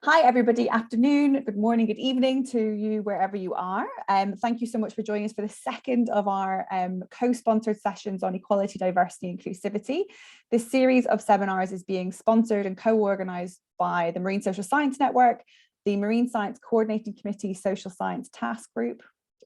Hi, everybody. Afternoon, good morning, good evening to you wherever you are. Thank you so much for joining us for the second of our co-sponsored sessions on equality, diversity, and inclusivity. This series of seminars is being sponsored and co-organised by the Marine Social Science Network, the Marine Science Coordinating Committee Social Science Task Group.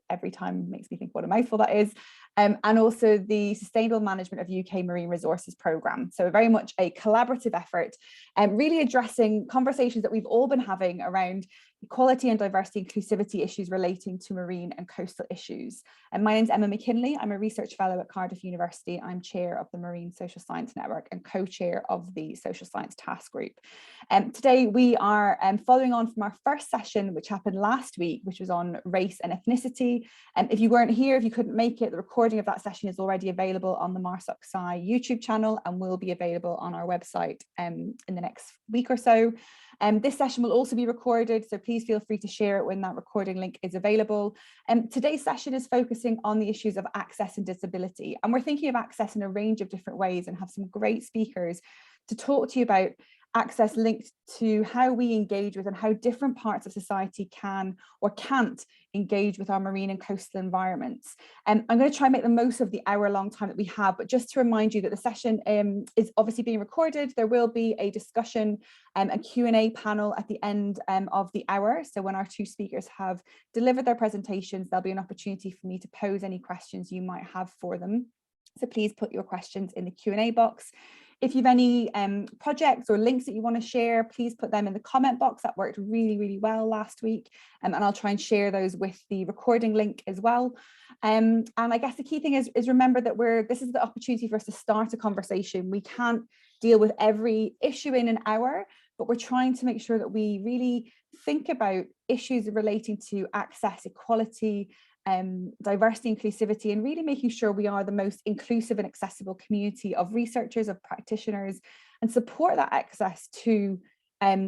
Every time makes me think what a mouthful that is. And also the Sustainable Management of UK Marine Resources Programme. So very much a collaborative effort and really addressing conversations that we've all been having around equality and diversity inclusivity issues relating to marine and coastal issues. And my name's Emma McKinley. I'm a research fellow at Cardiff University. I'm chair of the Marine Social Science Network and co-chair of the Social Science Task Group. Today we are following on from our first session, which happened last week, which was on race and ethnicity. And if you weren't here, if you couldn't make it, the recording of that session is already available on the MarSocSci YouTube channel and will be available on our website in the next week or so. This session will also be recorded, so please feel free to share it when that recording link is available. Today's session is focusing on the issues of access and disability, and we're thinking of access in a range of different ways and have some great speakers to talk to you about access linked to how we engage with and how different parts of society can or can't engage with our marine and coastal environments. I'm going to try and make the most of the hour-long time that we have, but just to remind you that the session is obviously being recorded. There will be a discussion, a Q&A panel at the end of the hour. So when our two speakers have delivered their presentations, there'll be an opportunity for me to pose any questions you might have for them. So please put your questions in the Q&A box. If you have any projects or links that you want to share, please put them in the comment box. That worked really, really well last week. And I'll try and share those with the recording link as well. And I guess the key thing is remember that this is the opportunity for us to start a conversation. We can't deal with every issue in an hour, but we're trying to make sure that we really think about issues relating to access, equality, diversity, inclusivity, and really making sure we are the most inclusive and accessible community of researchers, of practitioners, and support that access to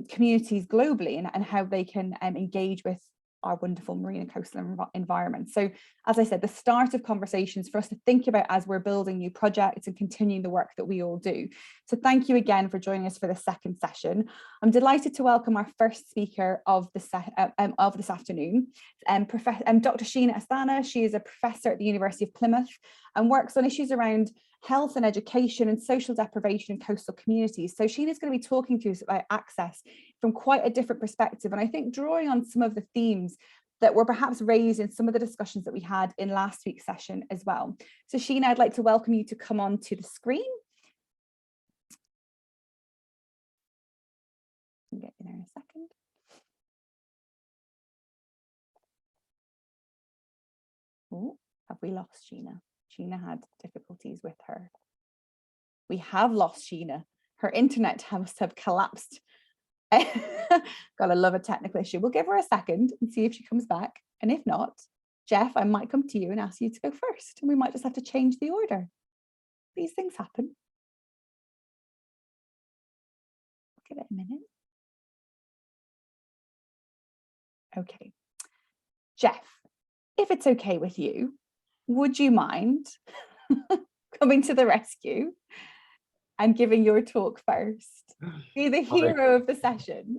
communities globally and how they can engage with our wonderful marine and coastal environment. So as I said, the start of conversations for us to think about as we're building new projects and continuing the work that we all do. So thank you again for joining us for the second session. I'm delighted to welcome our first speaker of this afternoon, Dr. Sheena Asthana. She is a professor at the University of Plymouth and works on issues around health and education and social deprivation in coastal communities. So Sheena's going to be talking to us about access from quite a different perspective, and I think drawing on some of the themes that were perhaps raised in some of the discussions that we had in last week's session as well. So Sheena, I'd like to welcome you to come on to the screen. I'll get you there in a second. Oh, have we lost Sheena? Sheena had difficulties with her. We have lost Sheena. Her internet must have collapsed. Gotta love a technical issue. We'll give her a second and see if she comes back. And if not, Jeff, I might come to you and ask you to go first. And we might just have to change the order. These things happen. Give it a minute. Okay. Jeff, if it's okay with you, would you mind coming to the rescue and giving your talk first? Be the hero of the session.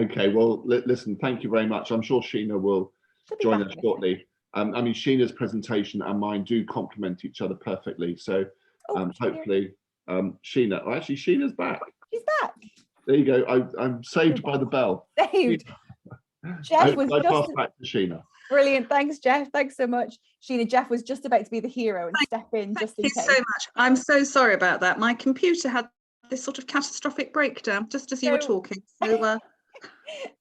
Okay, well, listen, thank you very much. I'm sure Sheena will join us shortly. I mean, Sheena's presentation and mine do complement each other perfectly. So hopefully, Sheena, oh, actually, Sheena's back. She's back. There you go. I'm saved by the bell. Saved. Jeff was pass back to Sheena. Brilliant. Thanks, Jeff. Thanks so much. Sheena, Jeff was just about to be the hero and step in just in case. Thank you so much. I'm so sorry about that. My computer had this sort of catastrophic breakdown just as you were talking. So,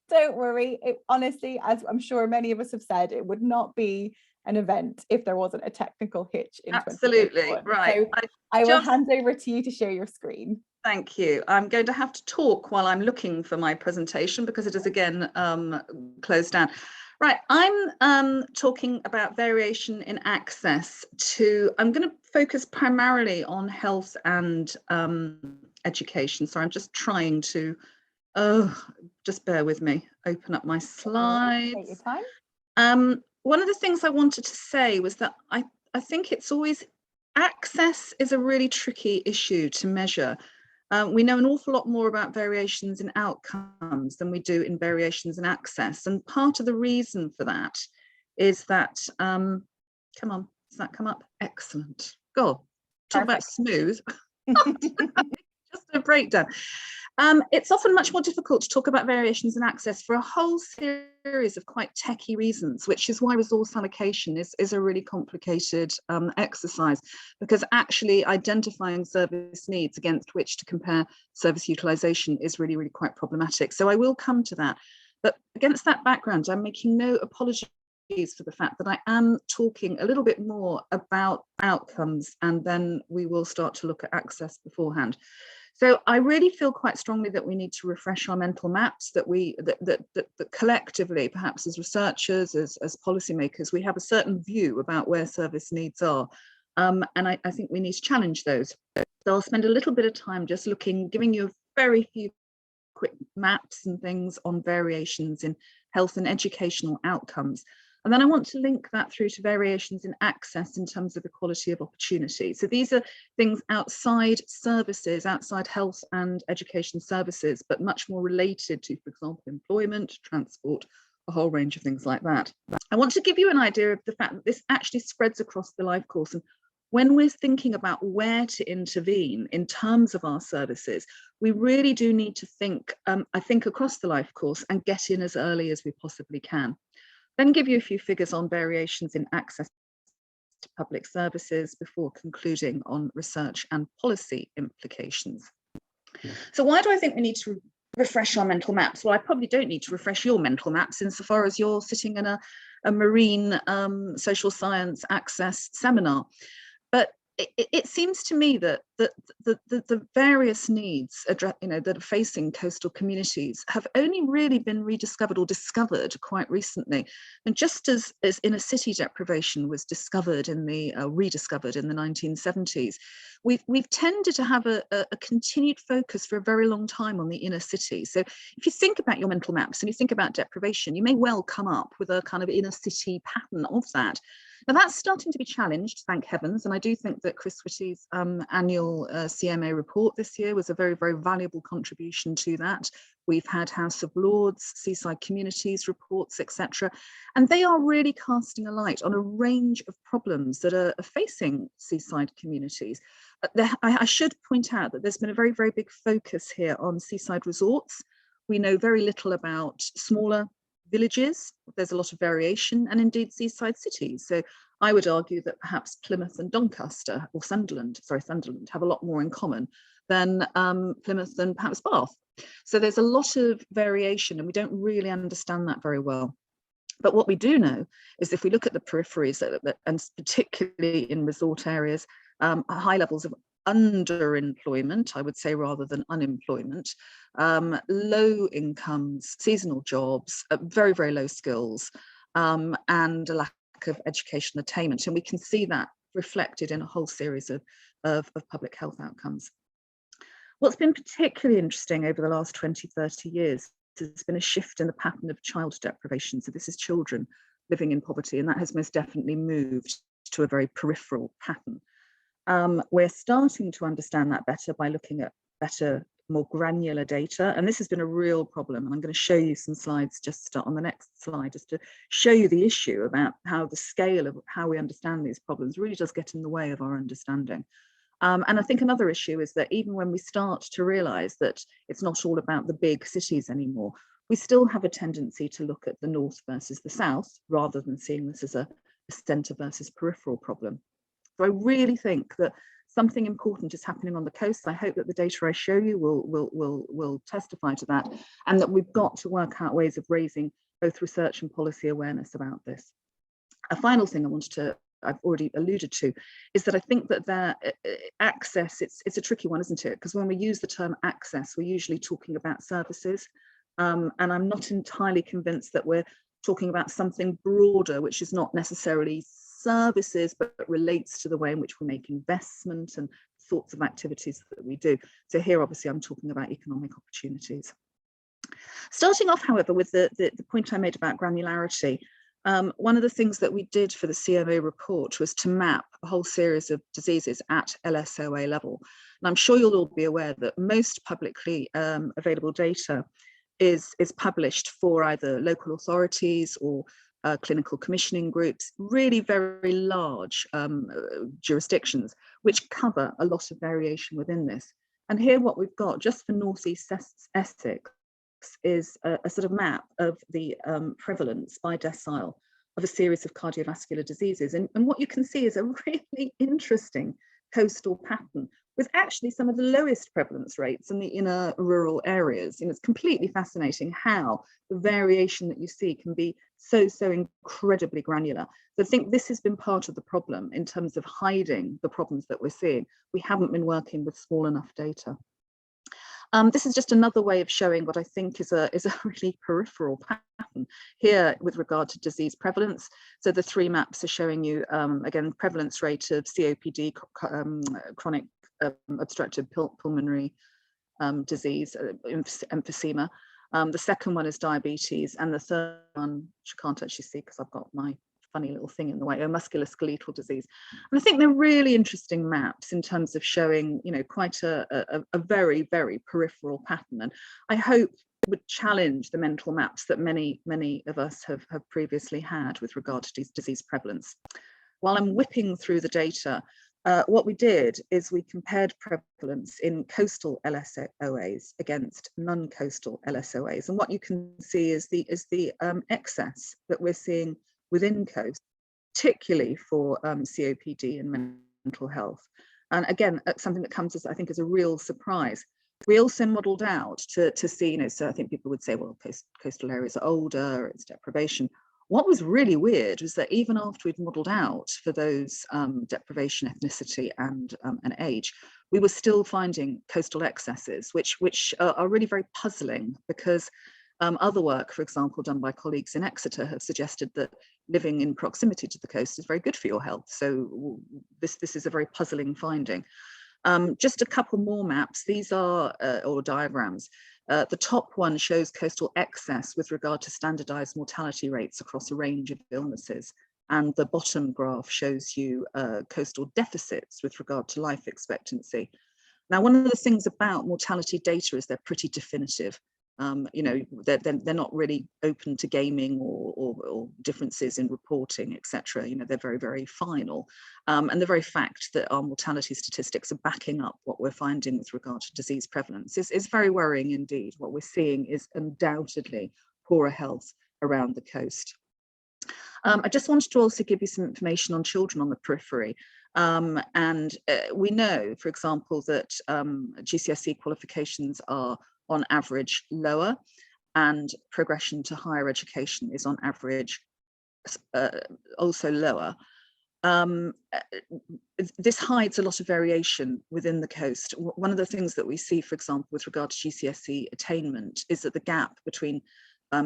don't worry. Honestly, as I'm sure many of us have said, it would not be an event if there wasn't a technical hitch in absolutely right. So I will hand over to you to share your screen. Thank you. I'm going to have to talk while I'm looking for my presentation because it is again closed down. Right, I'm talking about variation in access to, I'm going to focus primarily on health and education. So I'm just trying to, just bear with me, open up my slides. Take your time. One of the things I wanted to say was that I think it's always, access is a really tricky issue to measure. We know an awful lot more about variations in outcomes than we do in variations in access. And part of the reason for that is that, come on, does that come up? Excellent. Go. Talk about smooth. Just a breakdown. It's often much more difficult to talk about variations in access for a whole series of quite techie reasons, which is why resource allocation is a really complicated exercise, because actually identifying service needs against which to compare service utilization is really, really quite problematic. So I will come to that. But against that background, I'm making no apologies for the fact that I am talking a little bit more about outcomes, and then we will start to look at access beforehand. So I really feel quite strongly that we need to refresh our mental maps, that collectively, perhaps as researchers, as policymakers, we have a certain view about where service needs are. And I think we need to challenge those. So I'll spend a little bit of time just giving you a very few quick maps and things on variations in health and educational outcomes. And then I want to link that through to variations in access in terms of equality of opportunity. So these are things outside services, outside health and education services, but much more related to, for example, employment, transport, a whole range of things like that. I want to give you an idea of the fact that this actually spreads across the life course. And when we're thinking about where to intervene in terms of our services, we really do need to think, I think, across the life course and get in as early as we possibly can. Then give you a few figures on variations in access to public services before concluding on research and policy implications. So why do I think we need to refresh our mental maps? Well, I probably don't need to refresh your mental maps insofar as you're sitting in a marine social science access seminar. But it seems to me that the various needs that are facing coastal communities have only really been rediscovered or discovered quite recently. And just as inner city deprivation was rediscovered in the 1970s, we've tended to have a continued focus for a very long time on the inner city. So if you think about your mental maps and you think about deprivation, you may well come up with a kind of inner city pattern of that. Now that's starting to be challenged, thank heavens, and I do think that Chris Whitty's annual CMA report this year was a very, very valuable contribution to that. We've had House of Lords, Seaside Communities reports, etc. And they are really casting a light on a range of problems that are facing seaside communities. I should point out that there's been a very, very big focus here on seaside resorts. We know very little about smaller villages. There's a lot of variation, and indeed seaside cities. So I would argue that perhaps Plymouth and Doncaster, or Sunderland have a lot more in common than Plymouth and perhaps Bath. So there's a lot of variation, and we don't really understand that very well. But what we do know is if we look at the peripheries, and particularly in resort areas, high levels of underemployment, I would say, rather than unemployment, low incomes, seasonal jobs, very, very low skills, and a lack of educational attainment. And we can see that reflected in a whole series of public health outcomes. What's been particularly interesting over the last 20, 30 years has been a shift in the pattern of child deprivation. So this is children living in poverty, and that has most definitely moved to a very peripheral pattern. We're starting to understand that better by looking at better, more granular data. And this has been a real problem. And I'm going to show you some slides just on the next slide, just to show you the issue about how the scale of how we understand these problems really does get in the way of our understanding. And I think another issue is that even when we start to realize that it's not all about the big cities anymore, we still have a tendency to look at the north versus the south, rather than seeing this as a centre versus peripheral problem. So I really think that something important is happening on the coast. I hope that the data I show you will testify to that, and that we've got to work out ways of raising both research and policy awareness about this. A final thing I've already alluded to, is that I think that access, it's a tricky one, isn't it? Because when we use the term access, we're usually talking about services. And I'm not entirely convinced that we're talking about something broader, which is not necessarily services, but relates to the way in which we make investment and sorts of activities that we do. So here, obviously, I'm talking about economic opportunities. Starting off, however, with the point I made about granularity, one of the things that we did for the CMA report was to map a whole series of diseases at LSOA level. And I'm sure you'll all be aware that most publicly available data is published for either local authorities or clinical commissioning groups, really very large jurisdictions, which cover a lot of variation within this. And here what we've got, just for North East Essex, is a sort of map of the prevalence by decile of a series of cardiovascular diseases. And what you can see is a really interesting coastal pattern with actually some of the lowest prevalence rates in the inner rural areas. It's completely fascinating how the variation that you see can be so incredibly granular. So I think this has been part of the problem in terms of hiding the problems that we're seeing. We haven't been working with small enough data. This is just another way of showing what I think is a really peripheral pattern here with regard to disease prevalence. So the three maps are showing you, again, prevalence rate of COPD, chronic obstructive pulmonary disease, emphysema. The second one is diabetes, and the third one, which I can't actually see because I've got my funny little thing in the way, musculoskeletal disease. And I think they're really interesting maps in terms of showing, quite a very peripheral pattern. And I hope would challenge the mental maps that many of us have previously had with regard to disease prevalence. While I'm whipping through the data, what we did is we compared prevalence in coastal LSOAs against non-coastal LSOAs. And what you can see is the excess that we're seeing within coast, particularly for COPD and mental health. And again, something that comes as, I think, as a real surprise. We also modelled out to see, so I think people would say, well, coastal areas are older, it's deprivation. What was really weird was that even after we'd modelled out for those deprivation, ethnicity and age, we were still finding coastal excesses, which are really very puzzling, because other work, for example, done by colleagues in Exeter have suggested that living in proximity to the coast is very good for your health. So this is a very puzzling finding. Just a couple more maps. These are, or diagrams. The top one shows coastal excess with regard to standardized mortality rates across a range of illnesses. And the bottom graph shows you coastal deficits with regard to life expectancy. Now, one of the things about mortality data is they're pretty definitive. They're not really open to gaming or differences in reporting, etc. They're very final. And the very fact that our mortality statistics are backing up what we're finding with regard to disease prevalence is very worrying indeed. What we're seeing is undoubtedly poorer health around the coast. I just wanted to also give you some information on children on the periphery. We know, for example, that GCSE qualifications are on average lower, and progression to higher education is on average also lower. This hides a lot of variation within the coast. One of the things that we see, for example, with regard to GCSE attainment is that the gap between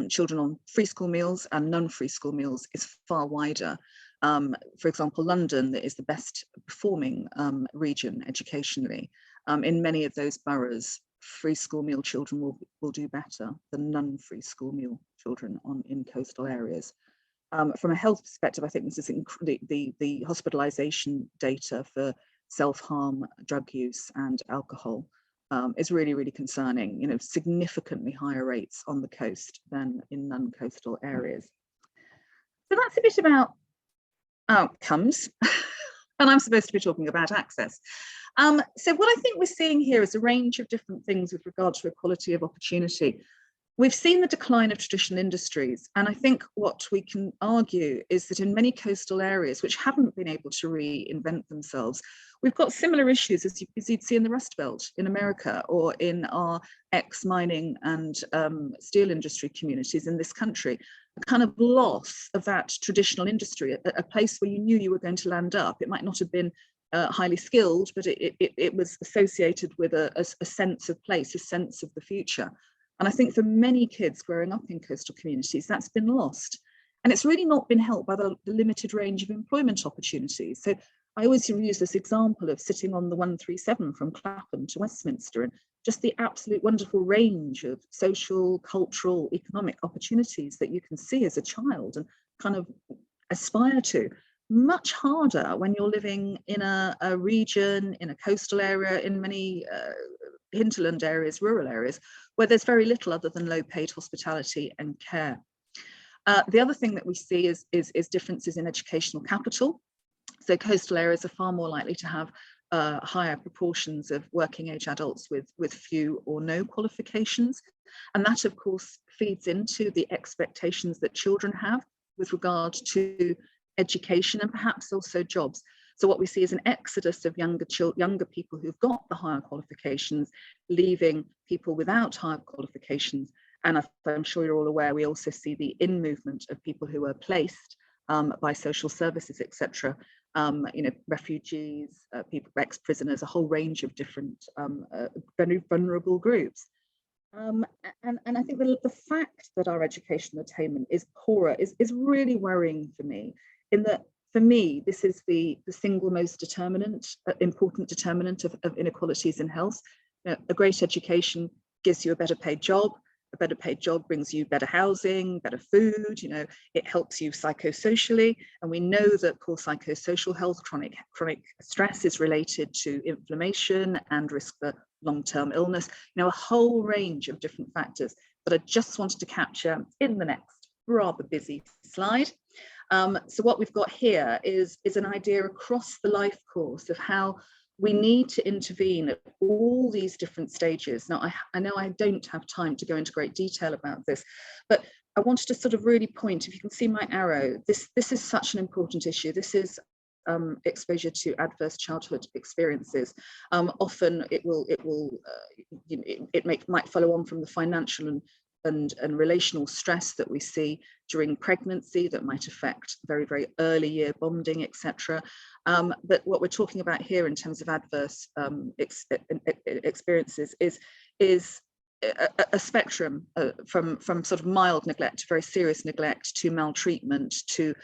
children on free school meals and non-free school meals is far wider. For example, London is the best performing region educationally. In many of those boroughs, free school meal children will do better than non-free school meal children in coastal areas. From a health perspective, I think this is the hospitalization data for self-harm, drug use and alcohol is really concerning. Significantly higher rates on the coast than in non-coastal areas. So that's a bit about outcomes. And I'm supposed to be talking about access. So what I think we're seeing here is a range of different things with regard to equality of opportunity. We've seen the decline of traditional industries, and I think what we can argue is that in many coastal areas which haven't been able to reinvent themselves, we've got similar issues as you'd see in the Rust Belt in America or in our ex-mining and steel industry communities in this country. A kind of loss of that traditional industry, a place where you knew you were going to land up. It might not have been highly skilled, but it was associated with a sense of place, a sense of the future. And I think for many kids growing up in coastal communities, that's been lost. And it's really not been helped by the limited range of employment opportunities. So I always use this example of sitting on the 137 from Clapham to Westminster, and just the absolute wonderful range of social, cultural, economic opportunities that you can see as a child and kind of aspire to. much harder when you're living in a region, in a coastal area, in many hinterland areas, rural areas, where there's very little other than low-paid hospitality and care. The other thing that we see is differences in educational capital. So coastal areas are far more likely to have higher proportions of working age adults with few or no qualifications. And that, of course, feeds into the expectations that children have with regard to education and perhaps also jobs. So what we see is an exodus of younger people who've got the higher qualifications, leaving people without higher qualifications. And as I'm sure you're all aware, we also see the in-movement of people who are placed by social services, etc. Refugees, people, ex-prisoners, a whole range of different very vulnerable groups. And I think the fact that our educational attainment is poorer is really worrying for me, in that, for me, this is the single most important determinant of inequalities in health. A great education gives you a better paid job. A better paid job brings you better housing, better food, it helps you psychosocially. And we know that poor psychosocial health, chronic stress is related to inflammation and risk for long-term illness, a whole range of different factors that I just wanted to capture in the next rather busy slide. So what we've got here is an idea across the life course of how we need to intervene at all these different stages. Now, I know I don't have time to go into great detail about this, but I wanted to sort of really point, if you can see my arrow, this is such an important issue. This is exposure to adverse childhood experiences. Often it might follow on from the financial and relational stress that we see during pregnancy that might affect very, very early year bonding, etc. But what we're talking about here in terms of adverse experiences is a spectrum from sort of mild neglect to very serious neglect to maltreatment to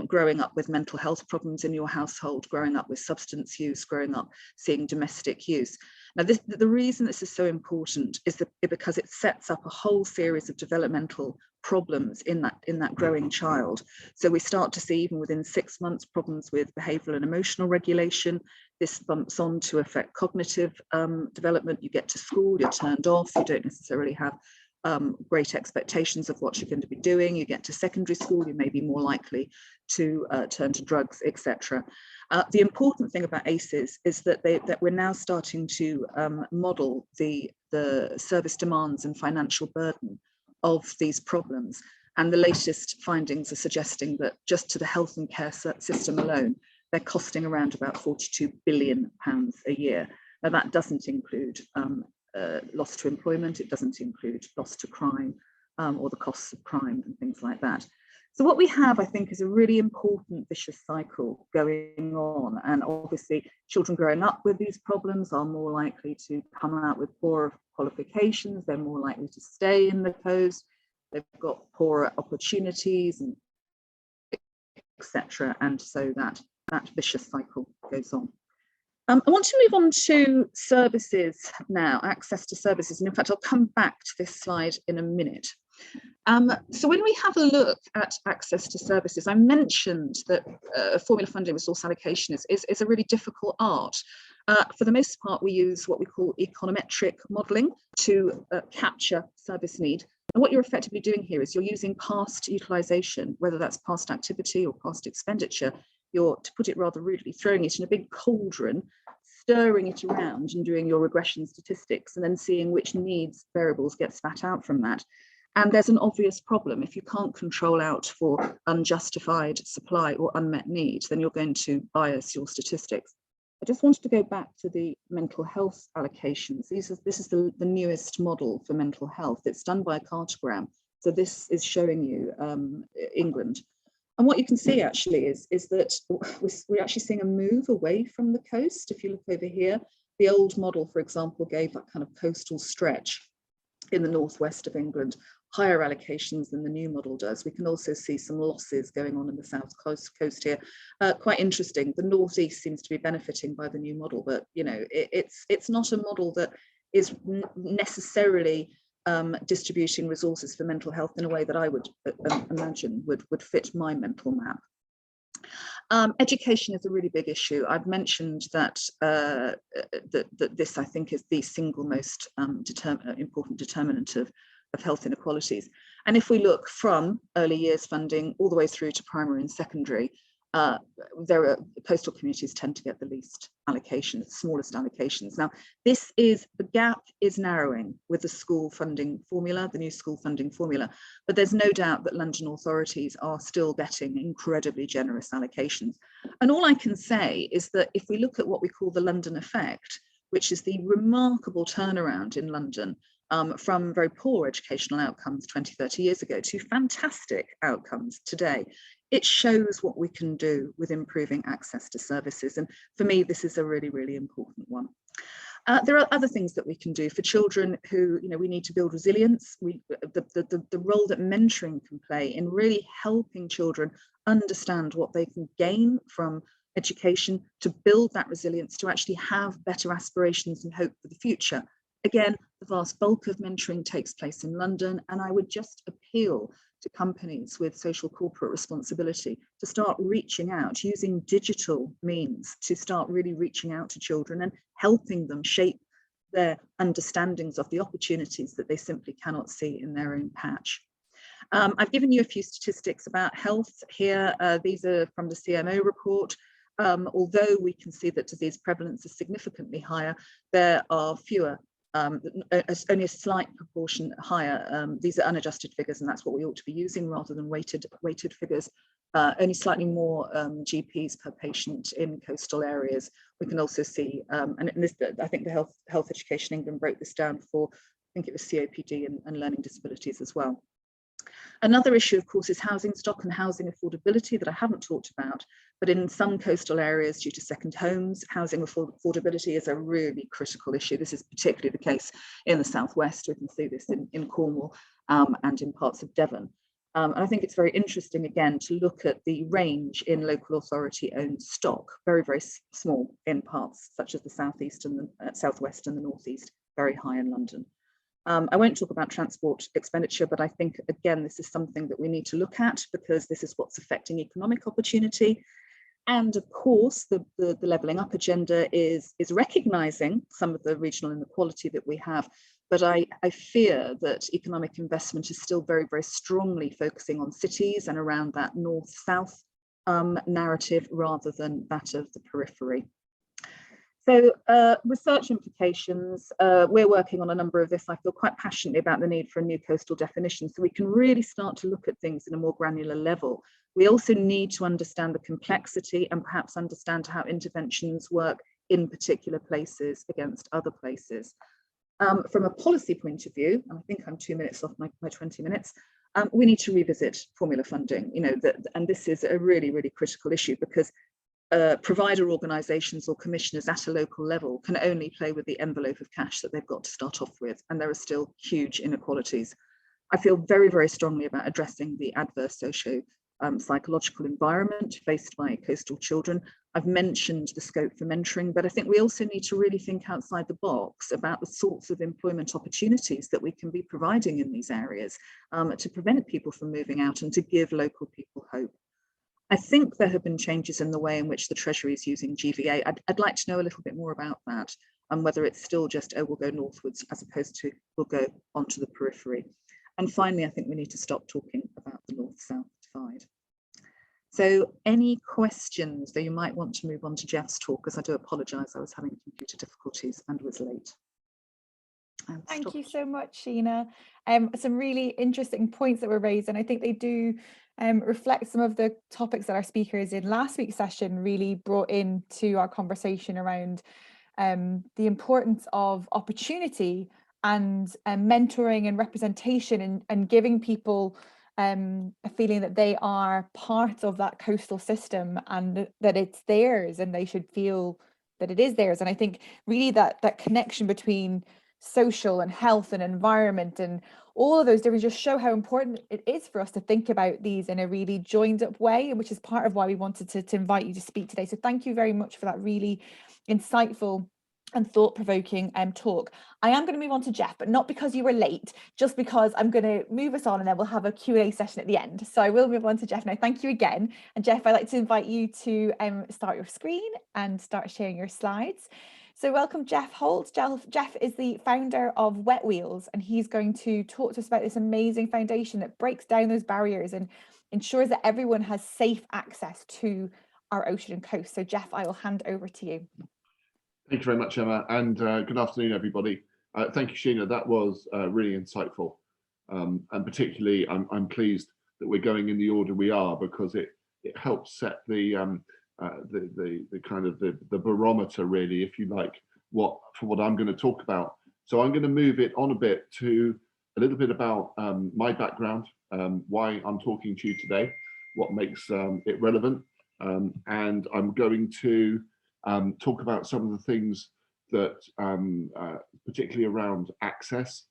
growing up with mental health problems in your household, growing up with substance use, growing up seeing domestic use. Now, the reason this is so important is because it sets up a whole series of developmental problems in that growing child. So we start to see, even within 6 months, problems with behavioural and emotional regulation. This bumps on to affect cognitive development. You get to school, you're turned off, you don't necessarily have great expectations of what you're going to be doing. You get to secondary school, you may be more likely to turn to drugs, etc. The important thing about ACEs is that we're now starting to model the service demands and financial burden of these problems. And the latest findings are suggesting that just to the health and care system alone, they're costing around about £42 billion a year. Now, that doesn't include loss to employment, it doesn't include loss to crime or the costs of crime and things like that. So what we have, I think, is a really important vicious cycle going on. And obviously, children growing up with these problems are more likely to come out with poorer qualifications, they're more likely to stay in the coast, they've got poorer opportunities, and etc. And so that vicious cycle goes on. I want to move on to services now, access to services. And in fact, I'll come back to this slide in a minute. So when we have a look at access to services, I mentioned that formula funding resource allocation is a really difficult art. For the most part, we use what we call econometric modeling to capture service need. And what you're effectively doing here is you're using past utilization, whether that's past activity or past expenditure. You're, to put it rather rudely, throwing it in a big cauldron, stirring it around and doing your regression statistics, and then seeing which needs variables get spat out from that. And there's an obvious problem. If you can't control out for unjustified supply or unmet needs, then you're going to bias your statistics. I just wanted to go back to the mental health allocations. This is the newest model for mental health. It's done by a cartogram. So this is showing you England. And what you can see actually is that we're actually seeing a move away from the coast. If you look over here, the old model, for example, gave that kind of coastal stretch in the northwest of England, higher allocations than the new model does. We can also see some losses going on in the south coast here. Quite interesting. The northeast seems to be benefiting by the new model, but it's not a model that is necessarily distributing resources for mental health in a way that I would imagine would fit my mental map. Education is a really big issue. I've mentioned that that this, I think, is the single most important determinant of health inequalities. And if we look from early years funding all the way through to primary and secondary, coastal communities tend to get the least allocations, the smallest allocations. Now, the gap is narrowing with the school funding formula, the new school funding formula, but there's no doubt that London authorities are still getting incredibly generous allocations. And all I can say is that if we look at what we call the London effect, which is the remarkable turnaround in London from very poor educational outcomes 20, 30 years ago to fantastic outcomes today, it shows what we can do with improving access to services. And for me, this is a really, really important one. There are other things that we can do for children who, we need to build resilience. The role that mentoring can play in really helping children understand what they can gain from education to build that resilience, to actually have better aspirations and hope for the future. Again, the vast bulk of mentoring takes place in London, and I would just appeal to companies with social corporate responsibility to start reaching out, using digital means to start really reaching out to children and helping them shape their understandings of the opportunities that they simply cannot see in their own patch. I've given you a few statistics about health here. These are from the CMO report. Although we can see that disease prevalence is significantly higher, there are fewer, only a slight proportion higher. These are unadjusted figures, and that's what we ought to be using rather than weighted figures. Only slightly more GPs per patient in coastal areas. We can also see, and this, I think the Health Education England broke this down for, I think it was COPD and learning disabilities as well. Another issue, of course, is housing stock and housing affordability that I haven't talked about, but in some coastal areas, due to second homes, housing affordability is a really critical issue. This is particularly the case in the southwest. We can see this in Cornwall and in parts of Devon. And I think it's very interesting, again, to look at the range in local authority-owned stock, very, very small in parts such as the southeast and the southwest and the northeast, very high in London. I won't talk about transport expenditure, but I think, again, this is something that we need to look at because this is what's affecting economic opportunity. And of course, the levelling up agenda is recognising some of the regional inequality that we have. But I fear that economic investment is still very, very strongly focusing on cities and around that north-south narrative rather than that of the periphery. So research implications, we're working on a number of this. I feel quite passionately about the need for a new coastal definition so we can really start to look at things in a more granular level. We also need to understand the complexity and perhaps understand how interventions work in particular places against other places. From a policy point of view, and I think I'm 2 minutes off my 20 minutes, we need to revisit formula funding, and this is a really, really critical issue because provider organisations or commissioners at a local level can only play with the envelope of cash that they've got to start off with, and there are still huge inequalities. I feel very, very strongly about addressing the adverse socio-psychological environment faced by coastal children. I've mentioned the scope for mentoring, but I think we also need to really think outside the box about the sorts of employment opportunities that we can be providing in these areas to prevent people from moving out and to give local people hope. I think there have been changes in the way in which the Treasury is using GVA. I'd like to know a little bit more about that and whether it's still just, oh, we'll go northwards as opposed to we'll go onto the periphery. And finally, I think we need to stop talking about the north-south divide. So any questions, though you might want to move on to Jeff's talk, because I do apologise, I was having computer difficulties and was late. Thank you so much, Sheena. Some really interesting points that were raised, and I think they do reflect some of the topics that our speakers in last week's session really brought into our conversation around the importance of opportunity and mentoring and representation and giving people a feeling that they are part of that coastal system and that it's theirs and they should feel that it is theirs. And I think really that connection between social and health and environment and all of those different just show how important it is for us to think about these in a really joined up way, which is part of why we wanted to invite you to speak today. So thank you very much for that really insightful and thought-provoking talk. I am going to move on to Jeff, but not because you were late, just because I'm going to move us on and then we'll have a Q&A session at the end. So I will move on to Jeff now. Thank you again. And Jeff, I'd like to invite you to start your screen and start sharing your slides. So welcome Jeff Holt. Jeff is the founder of Wet Wheels, and he's going to talk to us about this amazing foundation that breaks down those barriers and ensures that everyone has safe access to our ocean and coast. So Jeff, I will hand over to you. Thank you very much, Emma, and good afternoon, everybody. Thank you, Sheena. That was really insightful, and particularly, I'm pleased that we're going in the order we are, because it helps set the kind of the barometer, really, if you like, for what I'm going to talk about. So I'm going to move it on a bit to a little bit about my background, why I'm talking to you today, what makes it relevant, and I'm going to talk about some of the things that, particularly around access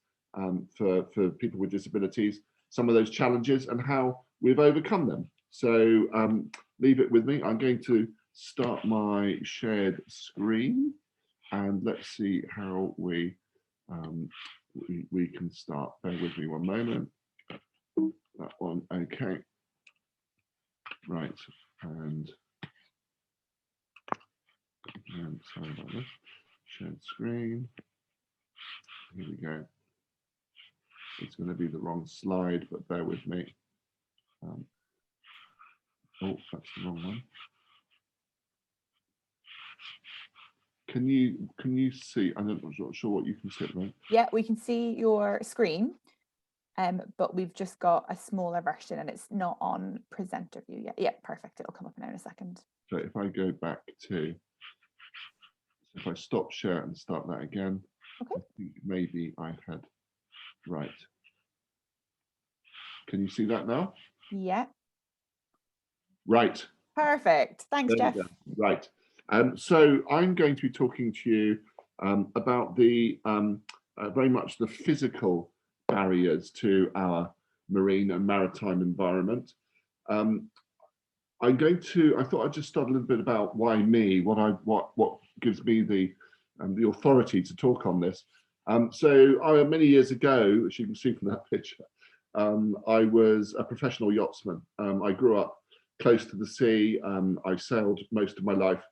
for people with disabilities, some of those challenges and how we've overcome them. So leave it with me. I'm going to start my shared screen, and let's see how we can start. Bear with me one moment. That one, okay. Right, and sorry about this. Shared screen. Here we go. It's going to be the wrong slide, but bear with me. Oh, that's the wrong one. Can you see? I'm not sure what you can see, right? Yeah, we can see your screen, but we've just got a smaller version and it's not on presenter view yet. Yeah, perfect. It'll come up now in a second. So if I go back to, if I stop share and start that again, okay. I think maybe I had, right. Can you see that now? Yeah. Right. Perfect. Thanks, Jeff. Right. So I'm going to be talking to you about the very much the physical barriers to our marine and maritime environment. I thought I'd just start a little bit about why me, what gives me the authority to talk on this. So many years ago, as you can see from that picture, I was a professional yachtsman. I grew up close to the sea. I sailed most of my life.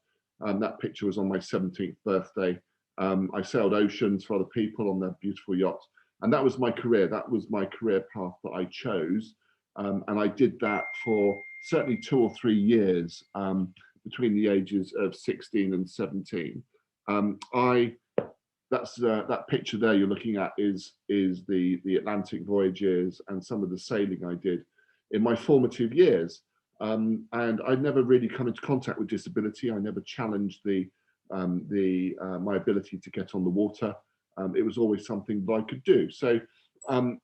That picture was on my 17th birthday. I sailed oceans for other people on their beautiful yachts. And that was my career. That was my career path that I chose. And I did that for certainly 2 or 3 years between the ages of 16 and 17. That picture there you're looking at is the Atlantic voyages and some of the sailing I did in my formative years. And I'd never really come into contact with disability. I never challenged my ability to get on the water. It was always something that I could do. So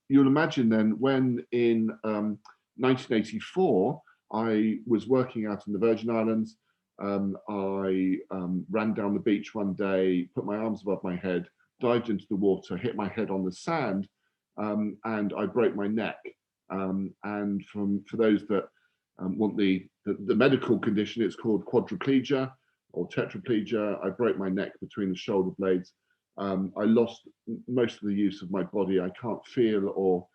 you'll imagine then when in 1984, I was working out in the Virgin Islands. I ran down the beach one day, put my arms above my head, dived into the water, hit my head on the sand, and I broke my neck. And for those that want the medical condition, it's called quadriplegia or tetraplegia. I broke my neck between the shoulder blades. I lost most of the use of my body. I can't feel or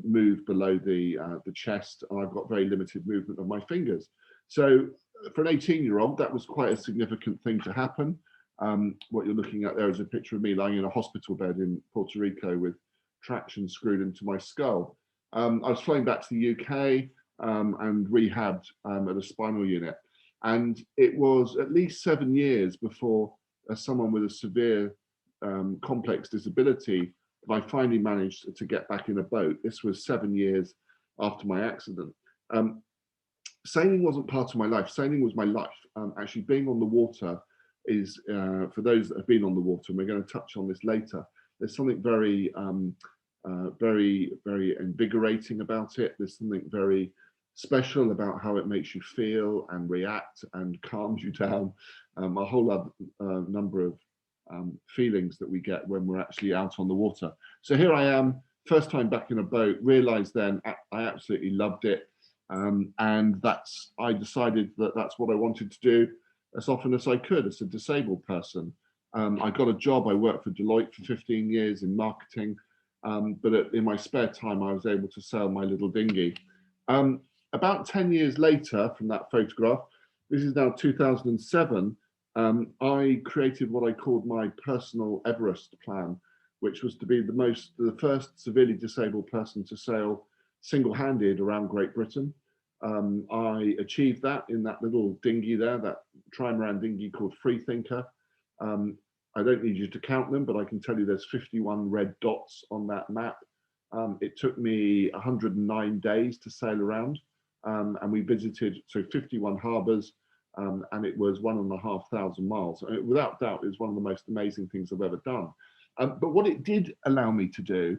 move below the chest, and I've got very limited movement of my fingers. So for an 18-year-old, that was quite a significant thing to happen. What you're looking at there is a picture of me lying in a hospital bed in Puerto Rico with traction screwed into my skull. I was flown back to the UK and rehabbed at a spinal unit. And it was at least 7 years before someone with a severe complex disability, I finally managed to get back in a boat. This was 7 years after my accident. Sailing wasn't part of my life. Sailing was my life. Actually, being on the water is, for those that have been on the water, and we're going to touch on this later, there's something very, very invigorating about it. There's something very special about how it makes you feel and react and calms you down. A whole other number of feelings that we get when we're actually out on the water. So here I am, first time back in a boat, realized then I absolutely loved it. And I decided that that's what I wanted to do as often as I could as a disabled person. I got a job. I worked for Deloitte for 15 years in marketing, but in my spare time, I was able to sail my little dinghy. About 10 years later from that photograph, this is now 2007, I created what I called my personal Everest plan, which was to be the first severely disabled person to sail single-handed around Great Britain. I achieved that in that little dinghy there, that trimaran dinghy called Freethinker. I don't need you to count them, but I can tell you there's 51 red dots on that map. It took me 109 days to sail around, and we visited 51 harbours, and it was 1,500 miles. Without doubt, it was one of the most amazing things I've ever done. But what it did allow me to do,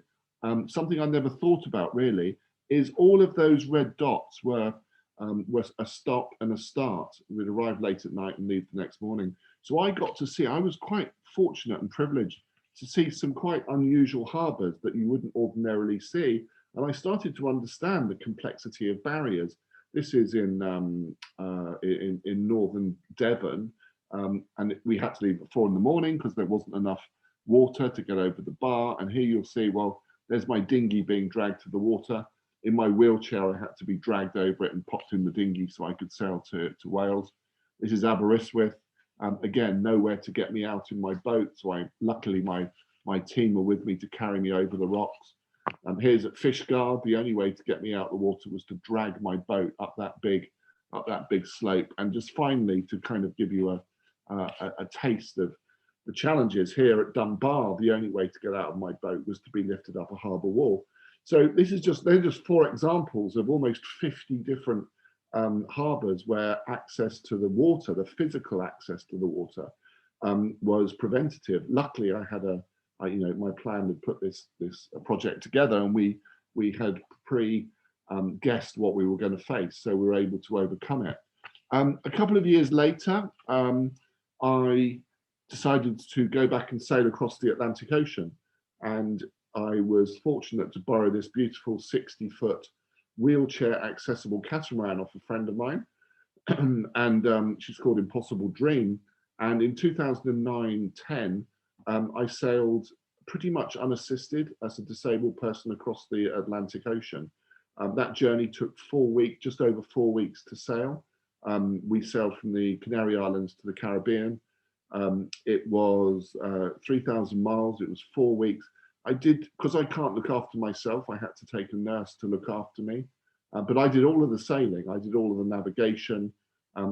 something I never thought about really, is all of those red dots were a stop and a start. We'd arrive late at night and leave the next morning. So I got to see, I was quite fortunate and privileged to see some quite unusual harbours that you wouldn't ordinarily see. And I started to understand the complexity of barriers. This is in northern Devon, and we had to leave at 4 in the morning because there wasn't enough water to get over the bar. And here you'll see, well, there's my dinghy being dragged to the water. In my wheelchair, I had to be dragged over it and popped in the dinghy so I could sail to Wales. This is Aberystwyth. Again, nowhere to get me out in my boat, so luckily my team were with me to carry me over the rocks. Here's at Fishguard. The only way to get me out the water was to drag my boat up that big slope. And just finally, to kind of give you a taste of the challenges here at Dunbar, the only way to get out of my boat was to be lifted up a harbour wall. So they're just 4 examples of almost 50 different harbours where access to the water, the physical access to the water, was preventative. Luckily, I had my plan had put this project together, and we had guessed what we were going to face, so we were able to overcome it. A couple of years later, I decided to go back and sail across the Atlantic Ocean, and I was fortunate to borrow this beautiful 60-foot wheelchair accessible catamaran off a friend of mine, and she's called Impossible Dream. And in 2009-10, I sailed pretty much unassisted as a disabled person across the Atlantic Ocean. That journey took just over 4 weeks to sail. We sailed from the Canary Islands to the Caribbean. It was 3,000 miles. It was 4 weeks. Because I can't look after myself, I had to take a nurse to look after me. But I did all of the sailing. I did all of the navigation.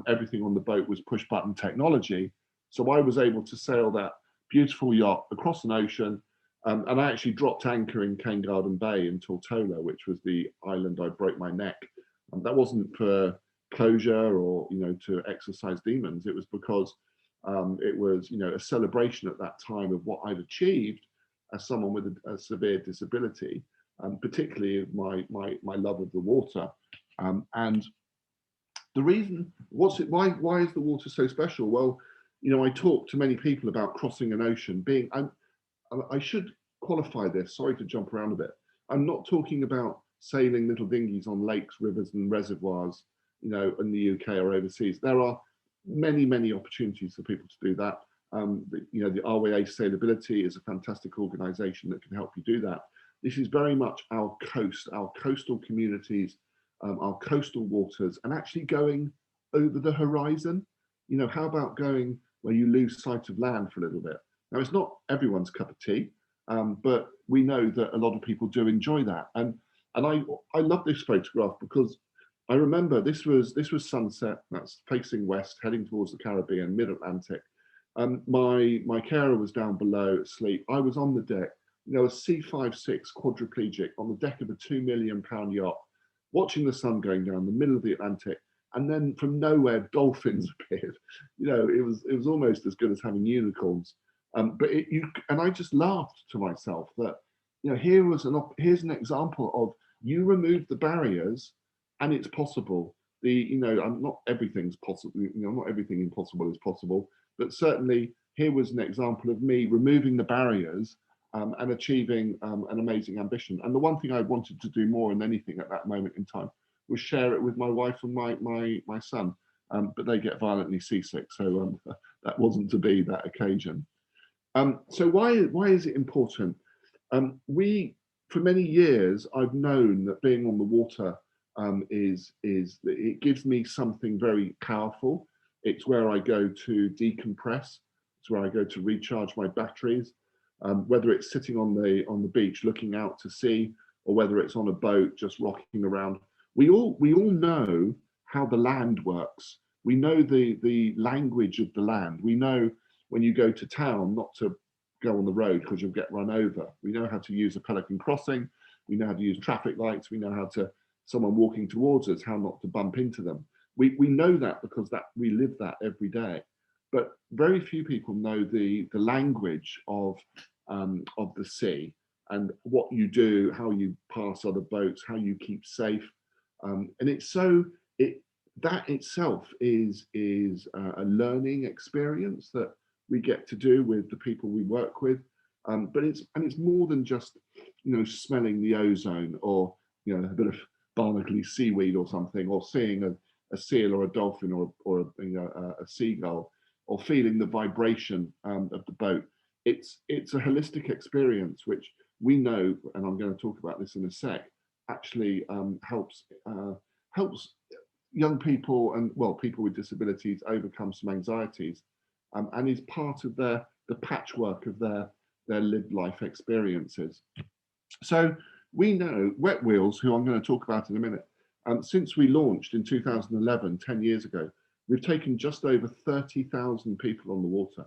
Everything on the boat was push button technology. So I was able to sail that beautiful yacht across an ocean. And I actually dropped anchor in Cane Garden Bay in Tortola, which was the island I broke my neck. That wasn't for closure or to exercise demons. It was because it was a celebration at that time of what I'd achieved as someone with a severe disability, particularly my love of the water. And the reason, why is the water so special? Well, I talk to many people about crossing an ocean. I should qualify this, sorry to jump around a bit. I'm not talking about sailing little dinghies on lakes, rivers and reservoirs, in the UK or overseas. There are many, many opportunities for people to do that. The RWA Sailability is a fantastic organisation that can help you do that. This is very much our coast, our coastal communities, our coastal waters, and actually going over the horizon. How about going where you lose sight of land for a little bit? Now, it's not everyone's cup of tea, but we know that a lot of people do enjoy that. And I love this photograph because I remember this was sunset. That's facing west, heading towards the Caribbean, mid-Atlantic. My carer was down below asleep. I was on the deck, a C56 quadriplegic on the deck of a £2 million yacht, watching the sun going down the middle of the Atlantic. And then from nowhere, dolphins appeared. It was almost as good as having unicorns. And I just laughed to myself that, here's an example of you remove the barriers and it's possible. Not everything's possible. Not everything impossible is possible. But certainly here was an example of me removing the barriers and achieving an amazing ambition. And the one thing I wanted to do more than anything at that moment in time was share it with my wife and my son. But they get violently seasick, so that wasn't to be that occasion. So why is it important? For many years, I've known that being on the water it gives me something very powerful. It's where I go to decompress. It's where I go to recharge my batteries. Whether it's sitting on the beach looking out to sea, or whether it's on a boat just rocking around, we all know how the land works. We know the language of the land. We know when you go to town not to go on the road because you'll get run over. We know how to use a pelican crossing. We know how to use traffic lights. We know how to, someone walking towards us, how not to bump into them. We know that because we live that every day. But very few people know the language of the sea, and what you do, how you pass other boats, how you keep safe. And that itself is a learning experience that we get to do with the people we work with. But it's more than just, smelling the ozone, or a bit of barnacly seaweed or something, or seeing a seal or a dolphin or a seagull, or feeling the vibration of the boat. It's a holistic experience which we know, and I'm going to talk about this in a sec, actually helps young people and people with disabilities overcome some anxieties, and is part of the patchwork of their lived life experiences. So we know Wet Wheels, who I'm going to talk about in a minute, since we launched in 2011, 10 years ago, we've taken just over 30,000 people on the water.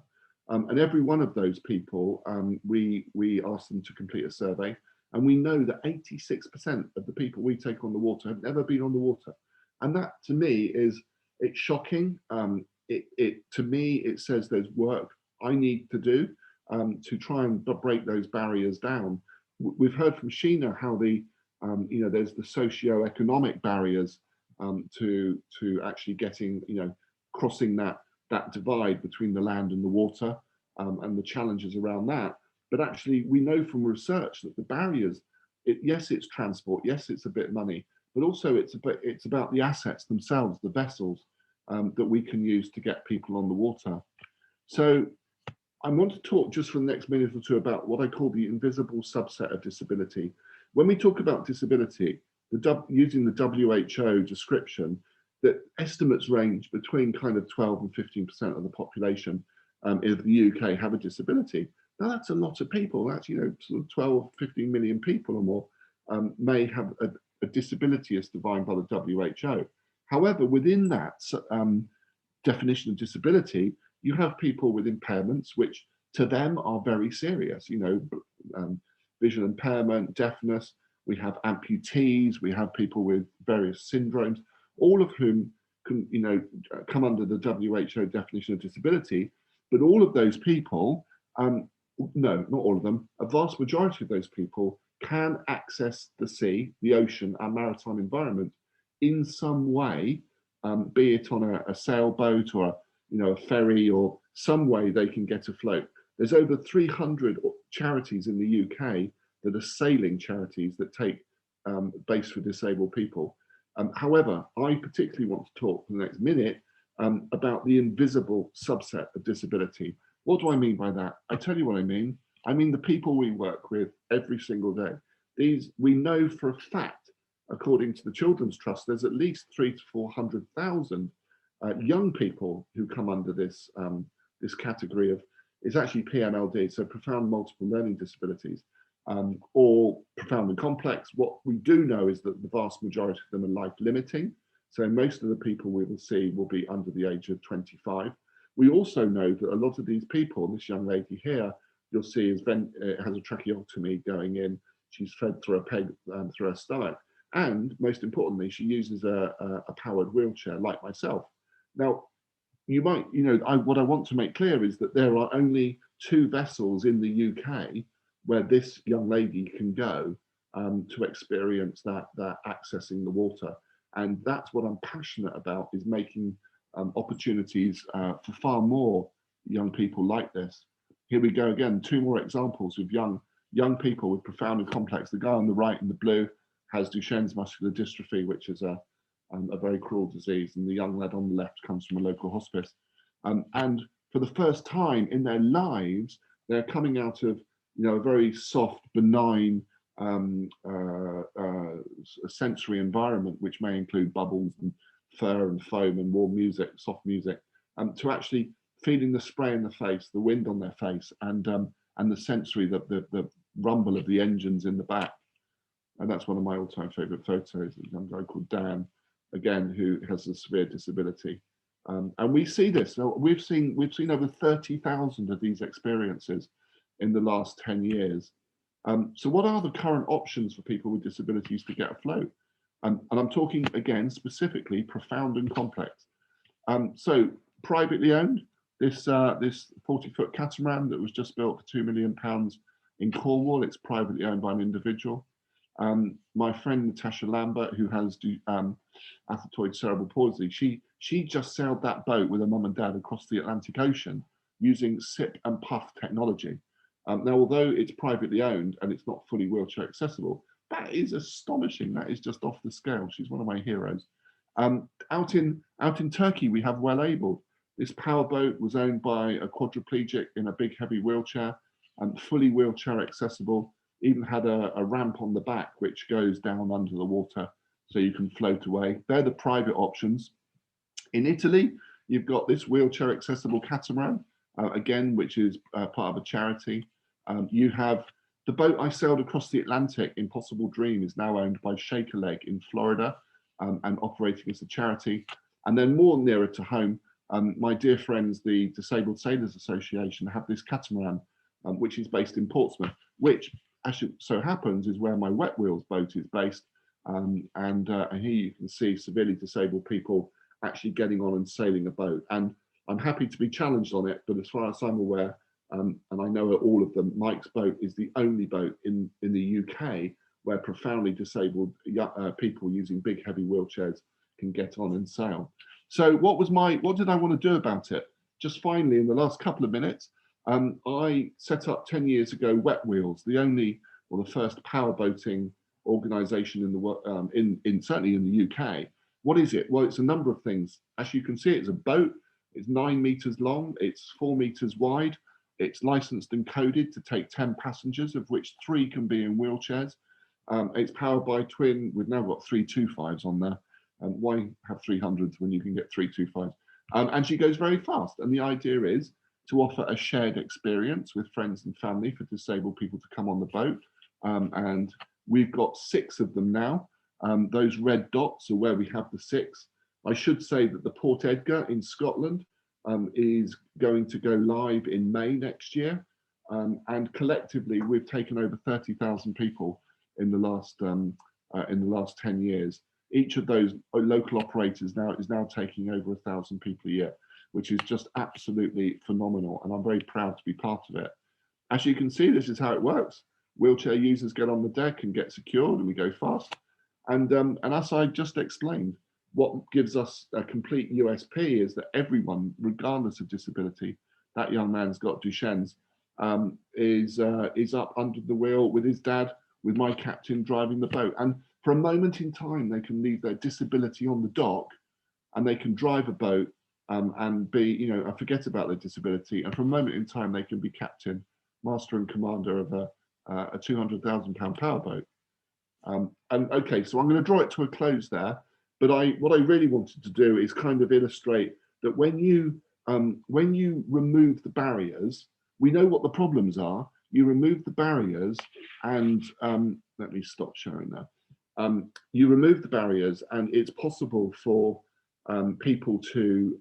And every one of those people, we ask them to complete a survey. And we know that 86% of the people we take on the water have never been on the water. And that, to me, it's shocking. To me, it says there's work I need to do to try and break those barriers down. We've heard from Sheena how there's the socio-economic barriers to actually getting, crossing that divide between the land and the water, and the challenges around that. But actually, we know from research that the barriers, yes, it's transport, yes, it's a bit of money, but also it's about the assets themselves, the vessels that we can use to get people on the water. So I want to talk just for the next minute or two about what I call the invisible subset of disability. When we talk about disability, using the WHO description, that estimates range between kind of 12 and 15% of the population of the UK have a disability. Now that's a lot of people. That's sort of 12, 15 million people or more may have a disability as defined by the WHO. However, within that definition of disability, you have people with impairments, which to them are very serious. Visual impairment, deafness. We have amputees. We have people with various syndromes, all of whom can, come under the WHO definition of disability. But all of those people, no, not all of them, a vast majority of those people can access the sea, the ocean, our maritime environment in some way, be it on a sailboat or a ferry, or some way they can get afloat. There's over 300 charities in the UK that are sailing charities that take base for disabled people. However, I particularly want to talk for the next minute about the invisible subset of disability. What do I mean by that? I tell you what I mean. I mean the people we work with every single day. We know for a fact, according to the Children's Trust, there's at least 300,000 to 400,000 young people who come under this category of, it's actually PMLD, so profound multiple learning disabilities, or profound and complex. What we do know is that the vast majority of them are life limiting. So most of the people we will see will be under the age of 25. We also know that a lot of these people, this young lady here, you'll see has a tracheotomy going in. She's fed through a peg through her stomach. And most importantly, she uses a powered wheelchair like myself. Now, you might, what I want to make clear is that there are only 2 vessels in the UK where this young lady can go to experience that accessing the water. And that's what I'm passionate about, is making opportunities for far more young people like this. Here we go again, 2 more examples of young people with profound and complex. The guy on the right in the blue has Duchenne's muscular dystrophy, which is a very cruel disease, and the young lad on the left comes from a local hospice. And for the first time in their lives, they're coming out of, you know, a very soft, benign sensory environment, which may include bubbles and fur and foam and warm music, soft music, to actually feeling the spray in the face, the wind on their face, and the sensory, the rumble of the engines in the back. And that's one of my all-time favorite photos, a young guy called Dan, again, who has a severe disability. And we see this. So we've seen over 30,000 of these experiences in the last 10 years. So what are the current options for people with disabilities to get afloat? And I'm talking, again, specifically profound and complex. So privately owned, this 40-foot catamaran that was just built for £2 million in Cornwall, it's privately owned by an individual. My friend Natasha Lambert, who has athetoid cerebral palsy, she just sailed that boat with her mum and dad across the Atlantic Ocean using sip and puff technology. Now, although it's privately owned and it's not fully wheelchair accessible, that is astonishing. That is just off the scale. She's one of my heroes. Out in Turkey, we have Well Able. This powerboat was owned by a quadriplegic in a big heavy wheelchair, and fully wheelchair accessible. Even had a ramp on the back which goes down under the water so you can float away. They're the private options. In Italy, you've got this wheelchair accessible catamaran, again, which is part of a charity. You have the boat I sailed across the Atlantic, Impossible Dream, is now owned by Shaker Leg in Florida and operating as a charity. And then more nearer to home, my dear friends, the Disabled Sailors Association, have this catamaran, which is based in Portsmouth, which actually so happens is where my Wet Wheels boat is based. And here you can see severely disabled people actually getting on and sailing a boat. And I'm happy to be challenged on it, but as far as I'm aware, and I know all of them, Mike's boat is the only boat in the UK where profoundly disabled people using big heavy wheelchairs can get on and sail. So what did I want to do about it? Just finally, in the last couple of minutes, I set up 10 years ago Wet Wheels, the first powerboating organisation in the world, certainly in the UK. What is it? Well, it's a number of things. As you can see, it's a boat. It's 9 meters long. It's 4 meters wide. It's licensed and coded to take 10 passengers, of which 3 can be in wheelchairs. It's powered by twin. We've now got 3 2.5s on there. Why have 300s when you can get 3 2.5s? And she goes very fast. And the idea is to offer a shared experience with friends and family for disabled people to come on the boat. And we've got 6 of them now. Those red dots are where we have the 6. I should say that the Port Edgar in Scotland is going to go live in May next year. And collectively, we've taken over 30,000 people in the last 10 years. Each of those local operators is now taking over 1,000 people a year, which is just absolutely phenomenal. And I'm very proud to be part of it. As you can see, this is how it works. Wheelchair users get on the deck and get secured, and we go fast. And as I just explained, what gives us a complete USP is that everyone, regardless of disability, that young man's got Duchenne's, is up under the wheel with his dad, with my captain driving the boat. And for a moment in time, they can leave their disability on the dock, and they can drive a boat and be, and forget about their disability. And for a moment in time, they can be captain, master and commander of a £200,000 powerboat. And okay, so I'm going to draw it to a close there. But what I really wanted to do is kind of illustrate that when you remove the barriers, we know what the problems are. You remove the barriers, and let me stop sharing now. You remove the barriers, and it's possible for people to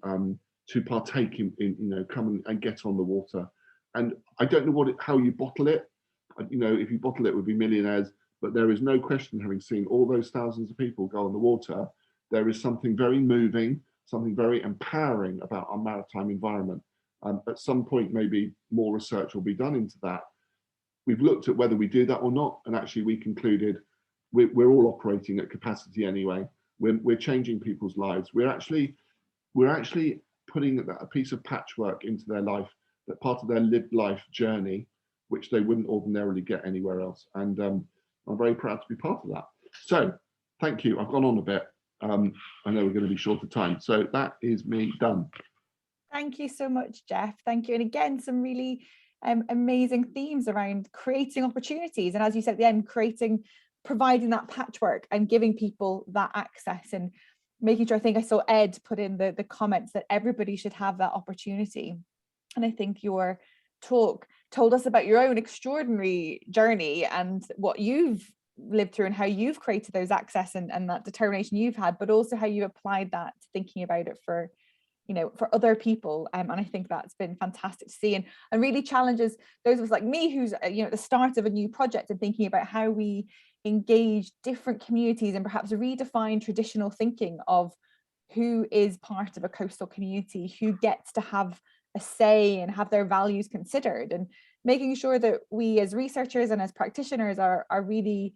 partake in come and get on the water. And I don't know how you bottle it. If you bottle it, would be millionaires. But there is no question, having seen all those thousands of people go on the water, there is something very moving, something very empowering about our maritime environment. At some point, maybe more research will be done into that. We've looked at whether we do that or not, and actually we concluded we're all operating at capacity anyway. We're changing people's lives. We're actually putting a piece of patchwork into their life, that part of their lived life journey, which they wouldn't ordinarily get anywhere else. And I'm very proud to be part of that. So thank you. I've gone on a bit. I know we're going to be short of time. So that is me done. Thank you so much, Jeff. Thank you. And again, some really amazing themes around creating opportunities. And as you said at the end, providing that patchwork and giving people that access, and making sure, I think I saw Ed put in the comments that everybody should have that opportunity. And I think your talk told us about your own extraordinary journey and what you've lived through and how you've created those access and that determination you've had, but also how you applied that to thinking about it for, you know, for other people. And I think that's been fantastic to see, and really challenges those of us like me who's, you know, at the start of a new project and thinking about how we engage different communities and perhaps redefine traditional thinking of who is part of a coastal community, who gets to have a say and have their values considered, and making sure that we as researchers and as practitioners are really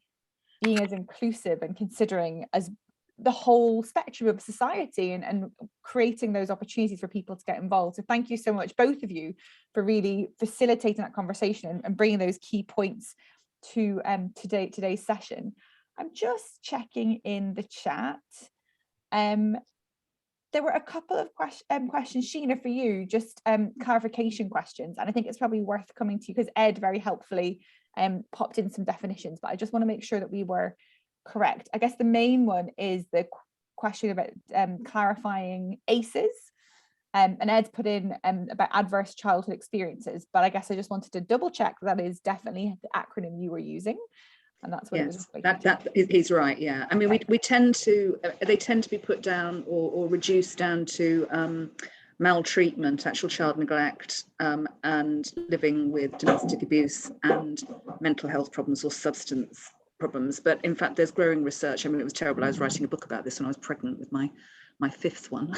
being as inclusive and considering as the whole spectrum of society, and creating those opportunities for people to get involved. So thank you so much, both of you, for really facilitating that conversation and bringing those key points to today's session. I'm just checking in the chat. There were a couple of questions, Sheena, for you, just clarification questions. And I think it's probably worth coming to you because Ed very helpfully popped in some definitions, but I just want to make sure that we were correct. I guess the main one is the question about clarifying ACEs. And Ed's put in about adverse childhood experiences, but I guess I just wanted to double check that is definitely the acronym you were using. And that's what yes, it was. he's right. Yeah, I mean, we tend to, they tend to be put down or reduced down to maltreatment, actual child neglect, and living with domestic abuse and mental health problems or substance problems. But in fact, there's growing research. I mean, it was terrible. I was writing a book about this when I was pregnant with my fifth one.